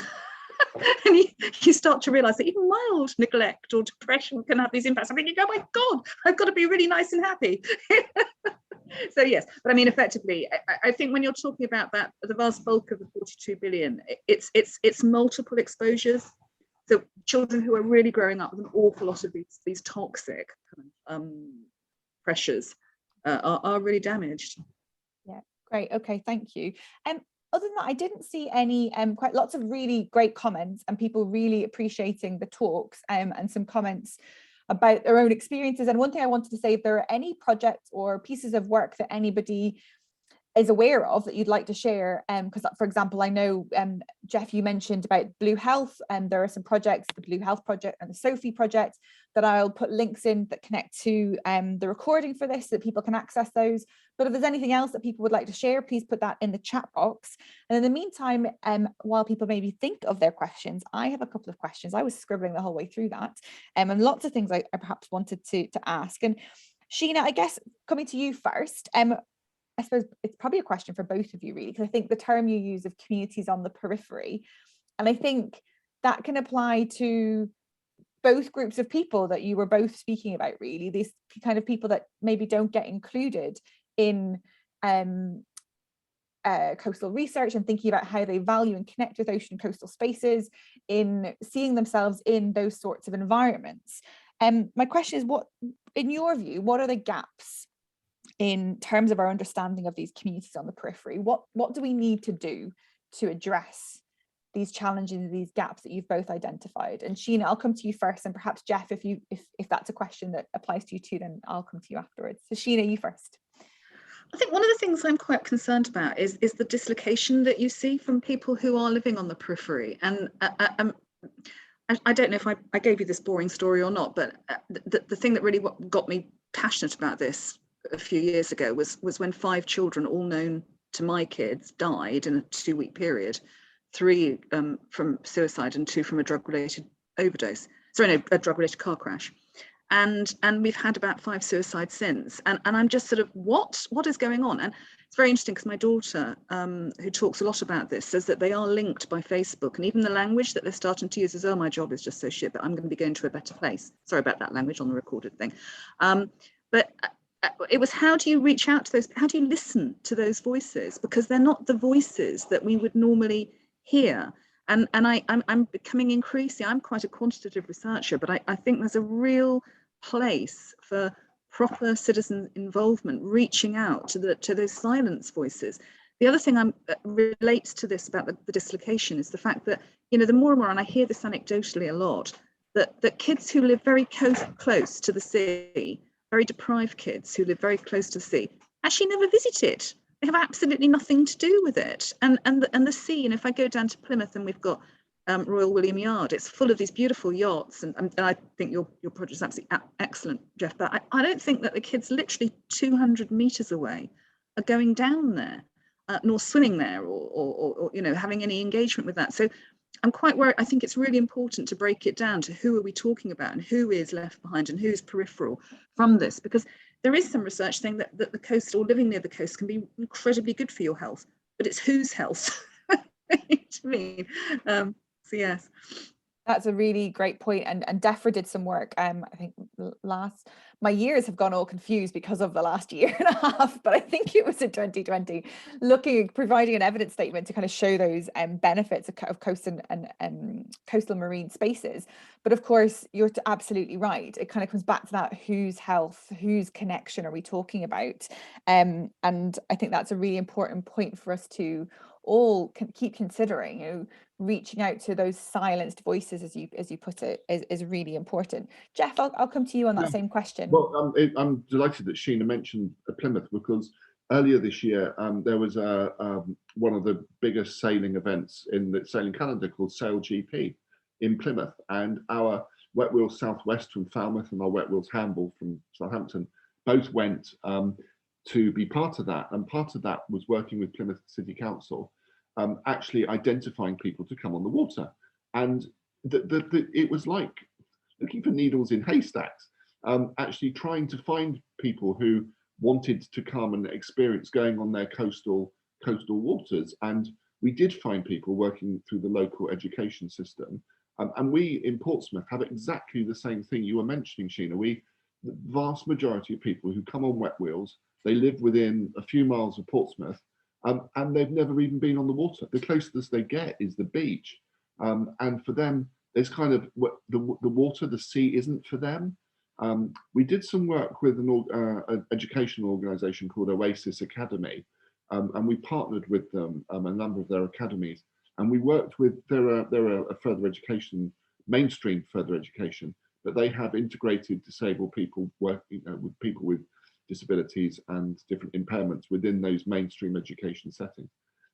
And you start to realize that even mild neglect or depression can have these impacts. I mean, you go, oh my God, I've got to be really nice and happy. So yes, but I mean, effectively, I think when you're talking about that, the vast bulk of the 42 billion, it's multiple exposures. So children who are really growing up with an awful lot of these toxic pressures are really damaged. Yeah, great. Okay, thank you. Other than that, I didn't see any quite lots of really great comments and people really appreciating the talks and some comments about their own experiences. And one thing I wanted to say, if there are any projects or pieces of work that anybody is aware of that you'd like to share, because for example, I know Jeff, you mentioned about Blue Health, and there are some projects, the Blue Health project and the Sophie project, that I'll put links in that connect to the recording for this so that people can access those. But if there's anything else that people would like to share, please put that in the chat box. And in the meantime, while people maybe think of their questions, I have a couple of questions. I was scribbling the whole way through that, and lots of things I perhaps wanted to ask. And Sheena, I guess coming to you first, I suppose it's probably a question for both of you, really, because I think the term you use of communities on the periphery, and I think that can apply to both groups of people that you were both speaking about, really, these kind of people that maybe don't get included in coastal research and thinking about how they value and connect with ocean and coastal spaces, in seeing themselves in those sorts of environments. My question is, what, in your view, what are the gaps in terms of our understanding of these communities on the periphery? What do we need to do to address these challenges and these gaps that you've both identified? And Sheena, I'll come to you first, and perhaps Jeff, if that's a question that applies to you too, then I'll come to you afterwards. So Sheena, you first. I think one of the things I'm quite concerned about is the dislocation that you see from people who are living on the periphery. And I don't know if I gave you this boring story or not, but the thing that really got me passionate about this a few years ago was when 5 children, all known to my kids, died in a 2-week period, 3 from suicide and 2 from a drug-related overdose. Sorry, no, a drug-related car crash. And we've had about 5 suicides since. And I'm just sort of, what is going on? And it's very interesting because my daughter, who talks a lot about this, says that they are linked by Facebook, and even the language that they're starting to use is, oh, my job is just so shit, but I'm going to be going to a better place. Sorry about that language on the recorded thing. But it was, how do you reach out to those, how do you listen to those voices? Because they're not the voices that we would normally hear. And I'm becoming increasing, I'm quite a quantitative researcher, but I think there's a real place for proper citizen involvement, reaching out to those silence voices. The other thing relates to this about the dislocation is the fact that, you know, the more and more, and I hear this anecdotally a lot, that kids who live very close to the sea, very deprived kids who live very close to the sea, actually never visit it. They have absolutely nothing to do with it. And the sea, and if I go down to Plymouth and we've got Royal William Yard, it's full of these beautiful yachts, and I think your project is absolutely excellent, Jeff, but I don't think that the kids literally 200 meters away are going down there, nor swimming there, or you know, having any engagement with that. So I'm quite worried. I think it's really important to break it down to who are we talking about and who is left behind and who's peripheral from this, because there is some research saying that the coast or living near the coast can be incredibly good for your health, but it's whose health? To me. So yes. That's a really great point, and DEFRA did some work. I think my years have gone all confused because of the last year and a half, but I think it was in 2020, providing an evidence statement to kind of show those benefits of coast and coastal marine spaces. But of course, you're absolutely right. It kind of comes back to that: whose health, whose connection are we talking about? And I think that's a really important point for us to all keep considering. You know, reaching out to those silenced voices, as you put it, is really important. Jeff, I'll come to you on that same question. Well, I'm delighted that Sheena mentioned Plymouth, because earlier this year there was one of the biggest sailing events in the sailing calendar called Sail GP in Plymouth, and our Wet Wheels Southwest from Falmouth and our Wet Wheels Handball from Southampton both went to be part of that, and part of that was working with Plymouth City Council, actually identifying people to come on the water. And it was like looking for needles in haystacks, actually trying to find people who wanted to come and experience going on their coastal waters. And we did find people working through the local education system. And we in Portsmouth have exactly the same thing you were mentioning, Sheena. The vast majority of people who come on Wet Wheels, they live within a few miles of Portsmouth, and they've never even been on the water. The closest they get is the beach. And for them, there's kind of the water, the sea isn't for them. We did some work with an educational organisation called Oasis Academy, and we partnered with them, a number of their academies, and we worked with, they're a further education, mainstream further education, but they have integrated disabled people working with people with disabilities and different impairments within those mainstream education settings.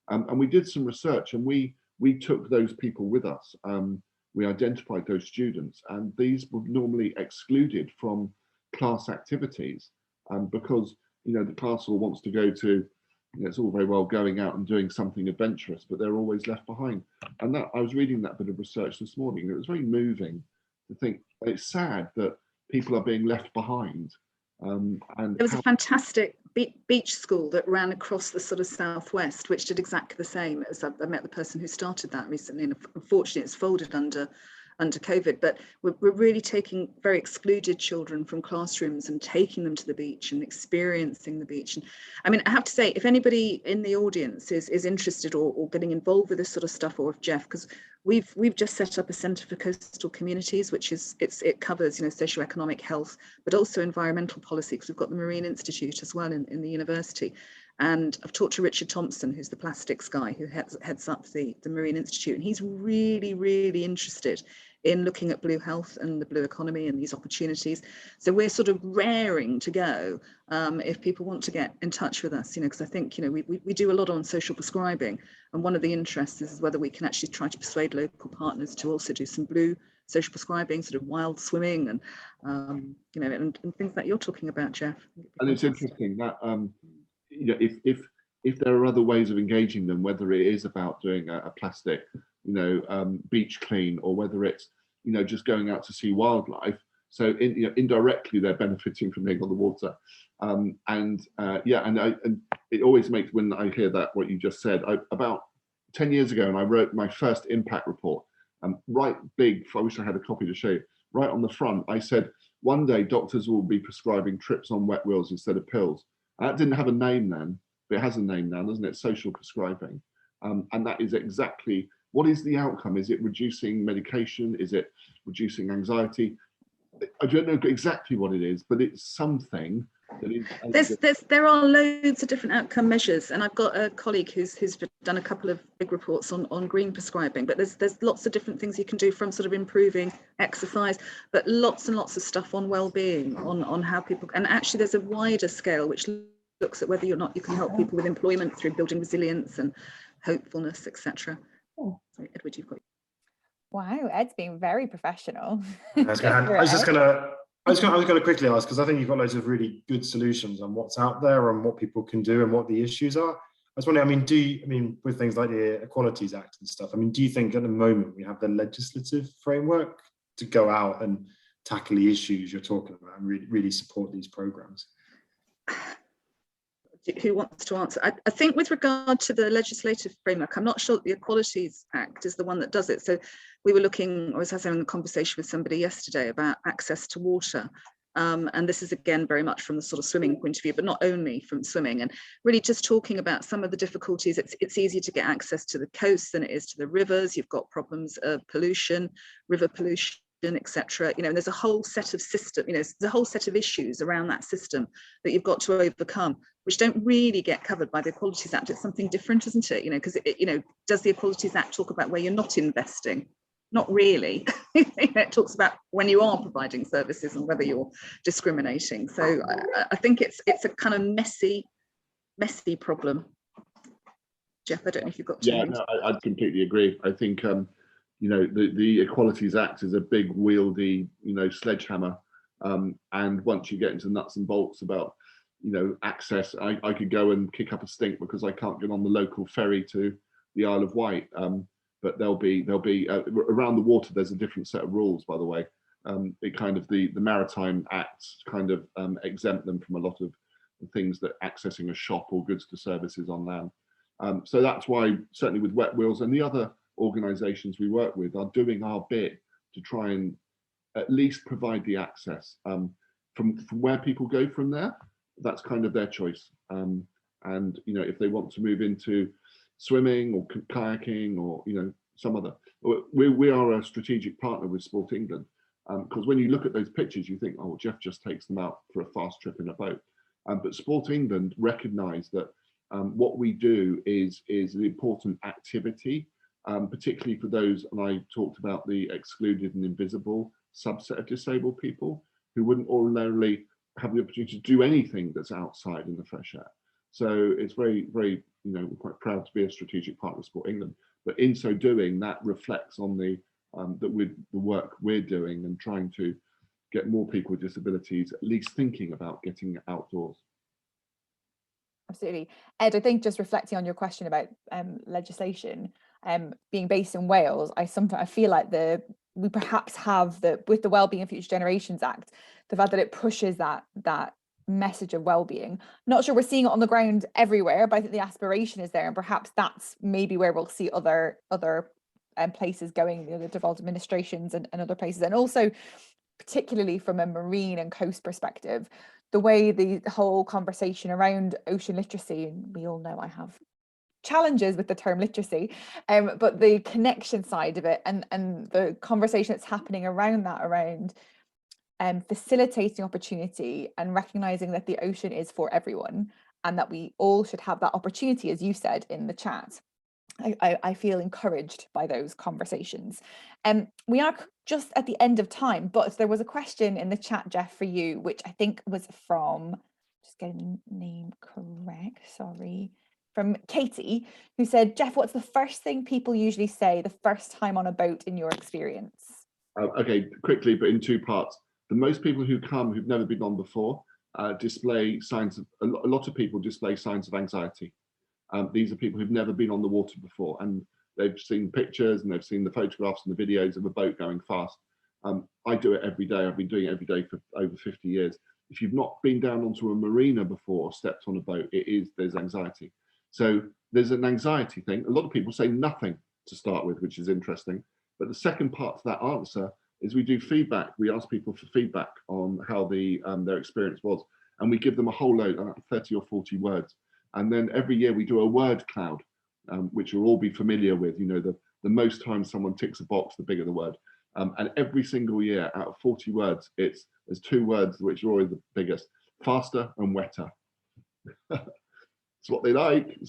And we did some research, and we took those people with us. We identified those students, and these were normally excluded from class activities because, you know, the class all wants to go to, you know, it's all very well going out and doing something adventurous, but they're always left behind. And that, I was reading that bit of research this morning, and it was very moving to think. It's sad that people are being left behind. And there was a fantastic beach school that ran across the sort of southwest, which did exactly the same. As I met the person who started that recently, and unfortunately it's folded under COVID, but we're really taking very excluded children from classrooms and taking them to the beach and experiencing the beach. And I mean, I have to say, if anybody in the audience is interested or getting involved with this sort of stuff, or if Jeff, because we've just set up a Centre for Coastal Communities, which is it covers, you know, socioeconomic health, but also environmental policy, because we've got the Marine Institute as well in the university. And I've talked to Richard Thompson, who's the plastics guy who heads up the Marine Institute, and he's really, really interested in looking at blue health and the blue economy and these opportunities. So we're sort of raring to go if people want to get in touch with us, you know, because I think, you know, we do a lot on social prescribing, and one of the interests is whether we can actually try to persuade local partners to also do some blue social prescribing, sort of wild swimming, and you know, and things that you're talking about, Jeff. And it's interesting that you know, if there are other ways of engaging them, whether it is about doing a plastic, you know, beach clean, or whether it's, you know, just going out to see wildlife. So you know, indirectly they're benefiting from being on the water. Yeah, and it always makes, when I hear that, what you just said, about 10 years ago, and I wrote my first impact report, right big, I wish I had a copy to show you, right on the front, I said, one day doctors will be prescribing trips on Wet Wheels instead of pills. And that didn't have a name then, but it has a name now, doesn't it? Social prescribing. And that is exactly, what is the outcome? Is it reducing medication? Is it reducing anxiety? I don't know exactly what it is, but it's something There are loads of different outcome measures, and I've got a colleague who's done a couple of big reports on green prescribing, but there's lots of different things you can do, from sort of improving exercise, but lots and lots of stuff on well-being, on how people, and actually there's a wider scale which looks at whether or not you can help people with employment through building resilience and hopefulness, etc. Sorry, Edward, you've got. Wow, Ed's being very professional. I was going to quickly ask, because I think you've got loads of really good solutions on what's out there and what people can do and what the issues are. I was wondering, with things like the Equalities Act and stuff, do you think at the moment we have the legislative framework to go out and tackle the issues you're talking about and really support these programs? Who wants to answer? I think with regard to the legislative framework, I'm not sure that the Equalities Act is the one that does it. So we were looking, I was having a conversation with somebody yesterday about access to water. And this is again very much from the sort of swimming point of view, but not only from swimming, and really just talking about some of the difficulties. It's easier to get access to the coast than it is to the rivers. You've got problems of pollution, river pollution, etc. And there's a whole set of there's a whole set of issues around that system that you've got to overcome, which don't really get covered by the Equalities Act. It's something different, isn't it? Because does the Equalities Act talk about where you're not investing? Not really. It talks about when you are providing services and whether you're discriminating. So I think it's a kind of messy problem. Jeff, I don't know if you've got. Yeah, no, I completely agree. I think the Equalities Act is a big wieldy sledgehammer, and once you get into nuts and bolts about access, I could go and kick up a stink because I can't get on the local ferry to the Isle of Wight. But there'll be around the water. There's a different set of rules, by the way. It kind of the Maritime Acts kind of exempt them from a lot of things that accessing a shop or goods to services on land. So that's why certainly with Wet Wheels and the other organisations we work with are doing our bit to try and at least provide the access. From where people go from there, that's kind of their choice. And if they want to move into swimming or kayaking or some other, we are a strategic partner with Sport England, because when you look at those pictures you think, oh, Jeff just takes them out for a fast trip in a boat, but Sport England recognise that what we do is an important activity, particularly for those, and I talked about the excluded and invisible subset of disabled people who wouldn't ordinarily have the opportunity to do anything that's outside in the fresh air. So it's very, very, we're quite proud to be a strategic partner of Sport England. But in so doing, that reflects on the work we're doing and trying to get more people with disabilities at least thinking about getting outdoors. Absolutely. Ed, I think just reflecting on your question about legislation, being based in Wales, I feel like we perhaps have with the Wellbeing and Future Generations Act, the fact that it pushes that message of well-being. Not sure we're seeing it on the ground everywhere, but I think the aspiration is there, and perhaps that's maybe where we'll see other places going, the devolved administrations and other places. And also particularly from a marine and coast perspective, the way the whole conversation around ocean literacy, and we all know I have challenges with the term literacy, but the connection side of it and the conversation that's happening around that, around facilitating opportunity and recognizing that the ocean is for everyone and that we all should have that opportunity, as you said in the chat. I feel encouraged by those conversations. We are just at the end of time, but there was a question in the chat, Jeff, for you, which I think was from, just getting the name correct, sorry, from Katie, who said, Jeff, what's the first thing people usually say the first time on a boat in your experience? Okay, quickly, but in two parts. The most people who come who've never been on before display signs of, a lot of people display signs of anxiety. These are people who've never been on the water before, and they've seen pictures and they've seen the photographs and the videos of a boat going fast. I do it every day. I've been doing it every day for over 50 years. If you've not been down onto a marina before or stepped on a boat, there's anxiety. So there's an anxiety thing. A lot of people say nothing to start with, which is interesting. But the second part to that answer is we do feedback. We ask people for feedback on how their experience was, and we give them a whole load, 30 or 40 words. And then every year we do a word cloud, which you'll all be familiar with. The most time someone ticks a box, the bigger the word. And every single year, out of 40 words, there's 2 words which are always the biggest. faster and wetter. It's what they like.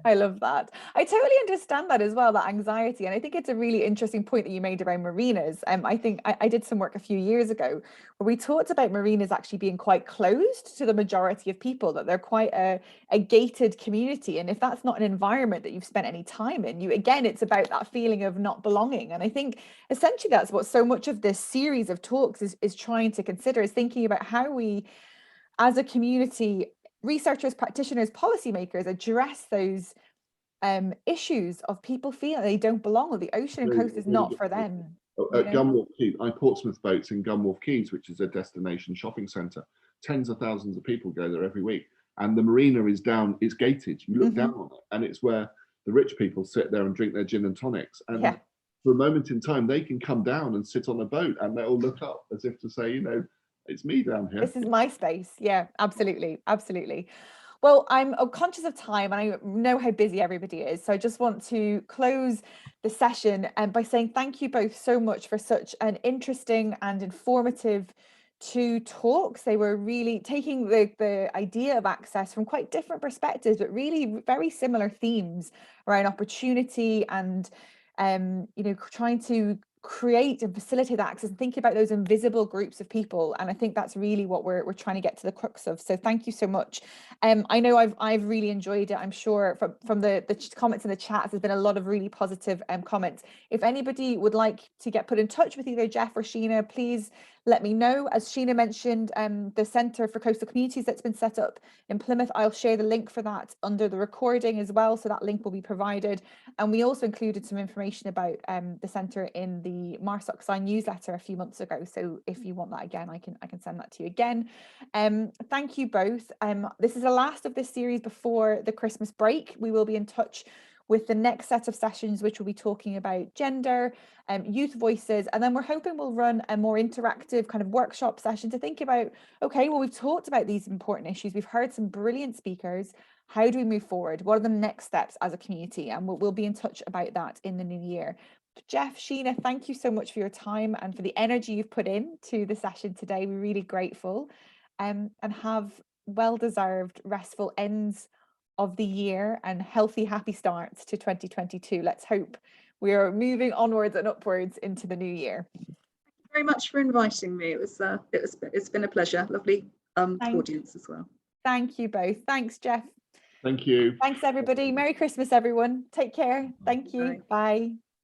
I love that. I totally understand that as well, that anxiety. And I think it's a really interesting point that you made around marinas. I think I did some work a few years ago where we talked about marinas actually being quite closed to the majority of people, that they're quite a gated community. And if that's not an environment that you've spent any time in, again, it's about that feeling of not belonging. And I think essentially that's what so much of this series of talks is trying to consider, is thinking about how we, as a community, researchers, practitioners, policymakers, address those issues of people feeling they don't belong, or the ocean and coast is not for them. At Gunwharf Quays, Portsmouth Boats in Gunwharf Quays, which is a destination shopping centre, tens of thousands of people go there every week, and the marina is down, it's gated. You look down on it, and it's where the rich people sit there and drink their gin and tonics. And for a moment in time, they can come down and sit on a boat, and they'll look up as if to say, it's me down here. This is my space. Yeah, absolutely. Absolutely. Well, I'm conscious of time and I know how busy everybody is. So I just want to close the session by saying thank you both so much for such an interesting and informative 2 talks. They were really taking the idea of access from quite different perspectives, but really very similar themes around opportunity and, trying to create and facilitate access and think about those invisible groups of people. And I think that's really what we're trying to get to the crux of. So thank you so much. I know I've really enjoyed it. I'm sure from the comments in the chat, there's been a lot of really positive comments. If anybody would like to get put in touch with either Jeff or Sheena, please let me know. As Sheena mentioned, the Centre for Coastal Communities that's been set up in Plymouth, I'll share the link for that under the recording as well, so that link will be provided. And we also included some information about the centre in the MarSocSci newsletter a few months ago. So if you want that again, I can send that to you again. Thank you both. This is the last of this series before the Christmas break. We will be in touch with the next set of sessions, which will be talking about gender, youth voices, and then we're hoping we'll run a more interactive kind of workshop session to think about, okay, well, we've talked about these important issues, we've heard some brilliant speakers, how do we move forward? What are the next steps as a community? And we'll be in touch about that in the new year. Jeff, Sheena, thank you so much for your time and for the energy you've put into the session today. We're really grateful, and have well-deserved restful ends of the year and healthy, happy starts to 2022. Let's hope we are moving onwards and upwards into the new year. Thank you very much for inviting me. It's been a pleasure. Lovely audience as well. Thank you both. Thanks, Jeff. Thank you. Thanks, everybody. Merry Christmas, everyone. Take care. Thank you. Bye.